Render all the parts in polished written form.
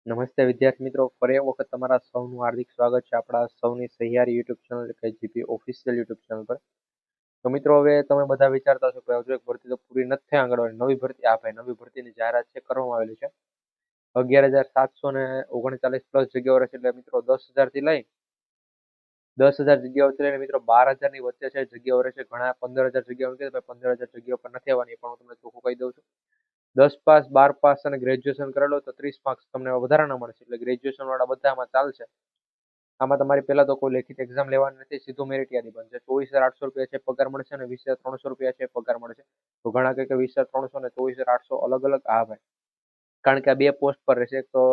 નમસ્તે વિદ્યાર્થી મિત્રો, ફરી એક વખત તમારા સૌનું હાર્દિક સ્વાગત છે આપણા સૌની સહિયારી યુટ્યુબ ચેનલ એટલે કે જીપી ઓફિશિયલ યુટ્યુબ ચેનલ પર. તો મિત્રો, હવે તમે બધા વિચારતા હશો કે હજુ એક ભરતી તો પૂરી નથી થઈ, આંગણવાડી નવી ભરતી આ ભાઈ નવી ભરતીની જાહેરાત છે કરવામાં આવેલી છે. 11,739 પ્લસ જગ્યાઓ રહેશે. એટલે મિત્રો 10,000 થી લઈ 10,000 જગ્યાઓથી લઈને મિત્રો 12,000 ની વચ્ચે છે જગ્યાઓ રહેશે. ઘણા 15,000 જગ્યાઓ કહે 15,000 જગ્યાઓ પર નથી આવવાની, પણ હું તમને ચોખ્ખું કહી દઉં છું. 10 પાસ, 12 પાસ અને ગ્રેજ્યુએશન કરેલો તો 30 માર્ક્સ તમને વધારાના મળશે. એટલે ગ્રેજ્યુએશન વાળા બધામાં ચાલશે. આમાં તમારી પહેલા તો કોઈ લેખિત એક્ઝામ લેવાની નથી, સીધું મેરિટ યાદી બનશે. 24,800 રૂપિયા છે પગાર મળશે અને 20,300 રૂપિયા છે પગાર મળશે. તો ઘણા કહે કે 20,300 ને 24,800 અલગ અલગ. હા ભાઈ, કારણ કે આ બે પોસ્ટ પર રહેશે. એક તો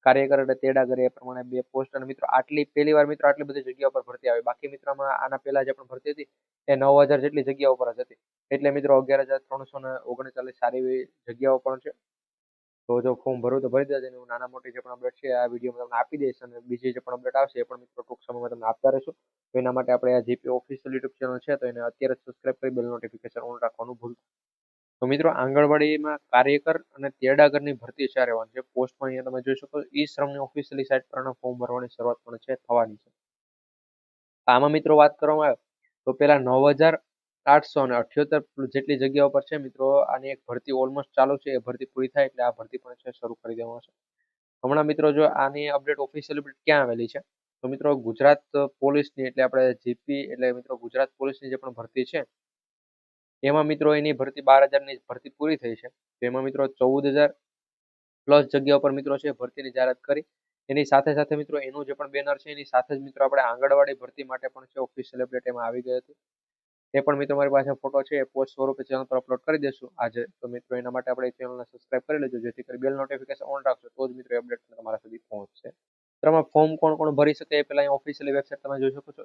કાર્યકર અને તેડાગર, એ પ્રમાણે બે પોસ્ટ. અને મિત્રો આટલી પહેલી વાર મિત્રો આટલી બધી જગ્યા પર ભરતી આવે. બાકી મિત્રોમાં આના પહેલા જે પણ ભરતી હતી એ 9,000 જેટલી જગ્યાઓ પર જ હતી. એટલે મિત્રો 11,339 સારી એવી જગ્યાઓ પણ છે. તો જો ફોર્મ ભરવું તો ભરી દેજો. હું નાના મોટી જે પણ અપડેટ છે આ વિડીયોમાં તમને આપી દઈશ, અને બીજી જે પણ અપડેટ આવશે એ પણ મિત્રો ટૂંક સમયમાં તમને આપતા રહેશું. તો એના માટે આપણે આ જીપી ઓફિશિયલ યુટ્યુબ ચેનલ છે તો એને અત્યારે સબસ્ક્રાઇબ કરી બેલ નોટિફિકેશન ઓન રાખવાનું ભૂલતા. તો મિત્રો, આંગણવાડીમાં કાર્યકર અને તેડાગરની ભરતી છે રહેવાની છે. પોસ્ટમાં અહીંયા તમે જોઈ શકો ઈ શ્રમની ઓફિશિયલી સાઇટ પર ફોર્મ ભરવાની શરૂઆત પણ છે થવાની છે. આમાં મિત્રો વાત કરવામાં આવે તો પેલા 9,878 જેટલી જગ્યાઓ પર છે મિત્રો. આની એક ભરતી ઓલમોસ્ટ ચાલુ છે, એ ભરતી પૂરી થાય એટલે આ ભરતી પણ છે શરૂ કરી દેવામાં આવશે. હમણાં મિત્રો જો આની અપડેટ ઓફિશિયલ અપડેટ ક્યાં આવેલી છે તો મિત્રો ગુજરાત પોલીસની, એટલે આપણે જીપી એટલે મિત્રો ગુજરાત પોલીસની જે પણ ભરતી છે એમાં મિત્રો એની ભરતી 12,000ની ભરતી પૂરી થઈ છે. તો એમાં મિત્રો 14,000 પ્લસ જગ્યાઓ પર મિત્રો છે ભરતીની જાહેરાત કરી. એની સાથે સાથે મિત્રો એનું જે પણ બેનર છે એની સાથે જ મિત્રો આપણે આંગણવાડી ભરતી માટે પણ છે ઓફિશિયલ અપડેટ એમાં આવી ગઈ હતી. એ પણ મિત્રો મારી પાસે ફોટો છે, એ પોસ્ટ સ્વરૂપે ચેનલ પર અપલોડ કરી દેશું આજે. તો મિત્રો એના માટે આપણે ચેનલને સબસ્ક્રાઇબ કરી લેજો, જેથી કરી બેલ નોટિફિકેશન ઓન રાખજો તો જ મિત્રો અપડેટ તમારા સુધી પહોંચશે. તમારા ફોર્મ કોણ કોણ ભરી શકે એ પહેલા અહીં ઓફિશિયલી વેબસાઇટ તમે જોઈ શકો છો,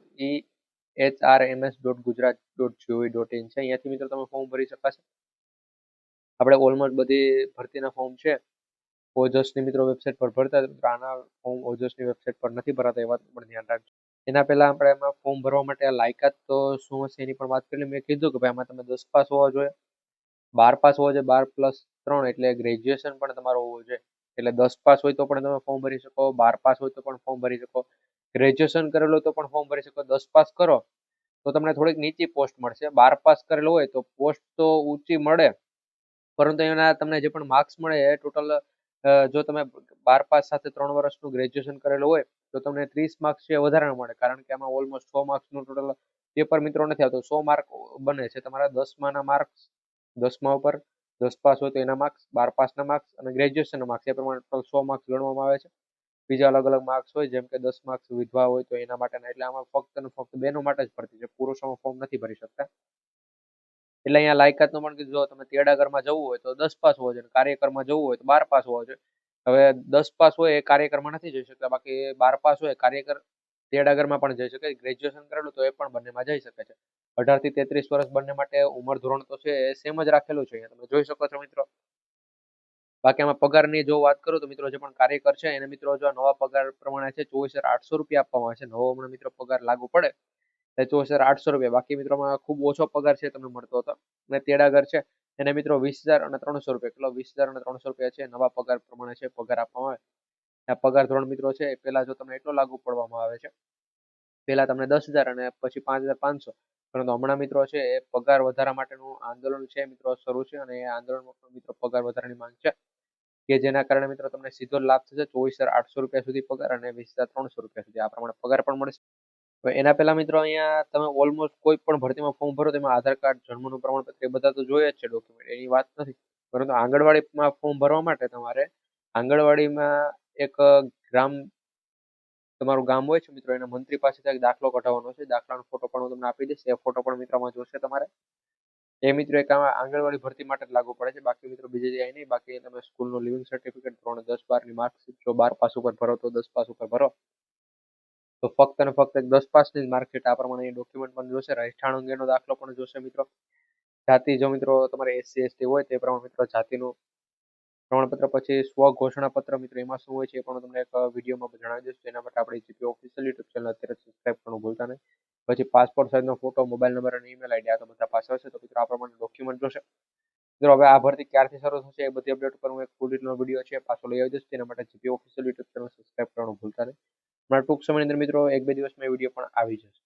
ehrms.gujarat.gov.in છે. અહીંયાથી મિત્રો તમે ફોર્મ ભરી શકાશે. આપણે ઓલમોસ્ટ બધી ભરતીના ફોર્મ છે ઓજસની મિત્રો વેબસાઇટ પર ભરતા. આના ફોર્મ ઓજસની વેબસાઇટ પર નથી ભરાતા, એ વાત પણ ધ્યાન રાખજો. એના પહેલા આપણે એમાં ફોર્મ ભરવા માટે લાયકાત તો શું હશે એની પણ વાત કરી. મેં કીધું કે ભાઈ આમાં તમે 10 પાસ હોવા જોઈએ, 12 પાસ હોવા જોઈએ, 12+3 એટલે ગ્રેજ્યુએશન પણ તમારું હોવું જોઈએ. એટલે 10 પાસ હોય તો પણ તમે ફોર્મ ભરી શકો, 12 પાસ હોય તો પણ ફોર્મ ભરી શકો, ગ્રેજ્યુએશન કરેલું હોય તો પણ ફોર્મ ભરી શકો. 10 પાસ કરો તો તમને થોડીક નીચી પોસ્ટ મળશે, 12 પાસ કરેલું હોય તો પોસ્ટ તો ઊંચી મળે, પરંતુ એના તમને જે પણ માર્ક્સ મળે એ ટોટલ, જો તમે 12 પાસ સાથે 3 વર્ષનું ગ્રેજ્યુએશન કરેલું હોય તો તમને 30 માર્ક્સ છે વધારાના મળે. કારણ કે આમાં ઓલમોસ્ટ 100 માર્ક્સનું ટોટલ પેપર મિત્રો નથી આવતો. 100 માર્ક બને છે તમારા 10માના માર્ક્સ. 10મા ઉપર 10 પાસ હોય તો એના માર્ક્સ, 12 પાસના માર્ક્સ અને ગ્રેજ્યુએશનના માર્ક્સ, એ પ્રમાણે ટોટલ 100 માર્ક્સ ગણવામાં આવે છે. બીજા અલગ અલગ માર્ક્સ હોય, જેમ કે 10 માર્ક્સ વિધવા હોય તો એના માટેના. એટલે આમાં ફક્ત ને ફક્ત બેનો માટે જ ભરતી છે, પુરુષોમાં ફોર્મ નથી ભરી શકતા. એટલે અહીંયા લાયકાતનું પણ કીધું, જો તમે તેડાગરમાં જવું હોય તો 10 પાસ હોવો જોઈએ, કાર્યકરમાં જવું હોય તો 12 પાસ હોવો જોઈએ. હવે 10 પાસ હોય એ કાર્યકરમાં નથી જઈ શકતા, બાકી 12 પાસ હોય કાર્યકર તેડાગરમાં પણ જઈ શકે. ગ્રેજ્યુએશન કરેલું તો એ પણ બંનેમાં જઈ શકે છે. 18 થી 33 વર્ષ બંને માટે ઉંમર ધોરણ તો છે એ સેમ જ રાખેલું છે, અહીંયા તમે જોઈ શકો છો મિત્રો. બાકી આમાં પગારની જો વાત કરું તો મિત્રો જે પણ કાર્યકર છે એને મિત્રો જો નવા પગાર પ્રમાણે છે 24,800 રૂપિયા આપવામાં આવે છે. નવો હમણાં મિત્રો પગાર લાગુ પડે એ 24,800 રૂપિયા. બાકી મિત્રોમાં ખૂબ ઓછો પગાર છે તમને મળતો હતો. અને તેડાગર છે એને મિત્રો 20,300 રૂપિયા, કિલો 20,300 રૂપિયા છે નવા પગાર પ્રમાણે છે પગાર આપવામાં આવે. આ પગાર ધોરણ મિત્રો છે એ પહેલા જો તમને એટલો લાગુ પડવામાં આવે છે, પહેલા તમને 10,000 અને પછી 5,500. પરંતુ હમણાં મિત્રો છે એ પગાર વધારા માટેનું આંદોલન છે મિત્રો શરૂ છે, અને એ આંદોલનમાં પણ મિત્રો પગાર વધારાની માંગ છે, કે જેના કારણે મિત્રો તમને સીધો લાભ થશે 24,800 રૂપિયા સુધી પગાર અને 20,300 રૂપિયા સુધી આ પ્રમાણે પગાર પણ મળશે. તો એના પહેલા મિત્રો અહીંયા તમે ઓલમોસ્ટ કોઈ પણ ભરતીમાં ફોર્મ ભરો તેમાં આધાર કાર્ડ, જન્મનું પ્રમાણપત્ર એ બધા તો જોઈએ જ છે ડોક્યુમેન્ટ, એની વાત નથી. પરંતુ આંગણવાડીમાં ફોર્મ ભરવા માટે તમારે આંગણવાડીમાં એક ગ્રામ, તમારું ગામ હોય છે મિત્રો, એના મંત્રી પાસેથી એક દાખલો કઢાવવાનો છે. દાખલાનો ફોટો પણ હું તમને આપી દઈશ, એ ફોટો પણ મિત્રોમાં જોશે તમારે. એ મિત્રો એક આંગણવાડી ભરતી માટે જ લાગુ પડે છે, બાકી મિત્રો બીજે જાય નહીં. બાકી તમે સ્કૂલનું લિવિંગ સર્ટિફિકેટ, ધોરણ 10 12ની માર્કશીટ, જો 12 પાસ ઉપર ભરો તો 10 પાસ ઉપર ભરો તો ફક્ત અને ફક્ત એક 10 પાસની જ માર્કશીટ આ પ્રમાણે ડોક્યુમેન્ટ પણ જોશે. રહેઠાણ અંગેનો દાખલો પણ જોશે મિત્રો. જાતિ જો મિત્રો તમારે SC ST હોય તે પ્રમાણે મિત્રો જાતિનું પ્રમાણપત્ર, પછી સ્વ ઘોષણા પત્ર મિત્રો એમાં શું હોય છે એ પણ તમને એક વિડીયોમાં જણાવી દઈશ. એના માટે આપણે જીપી ઓફિશિયલ યુટ્યુબ ચેનલ અત્યારે સબસ્ક્રાઇબ કરવાનું ભૂલતા નહીં. પછી પાસપોર્ટ સાઇઝનો ફોટો, મોબાઈલ નંબર અને ઈમેલ આઈડી, આ તો બધા પાસે હશે. તો મિત્રો આ પ્રમાણે ડોક્યુમેન્ટ જોશે. મિત્રો હવે આ ભરતી ક્યારથી શરૂ થશે એ બધી અપડેટ પર હું એક ફૂલ ડિટેલનો વિડીયો છે પાછો લઈ આવી દઈશ. તેના માટે GP official YouTube channel subscribe કરવાનું ભૂલતા નહીં. હમણાં ટૂંક સમયની અંદર મિત્રો 1-2 દિવસમાં એ વિડીયો પણ આવી જશે.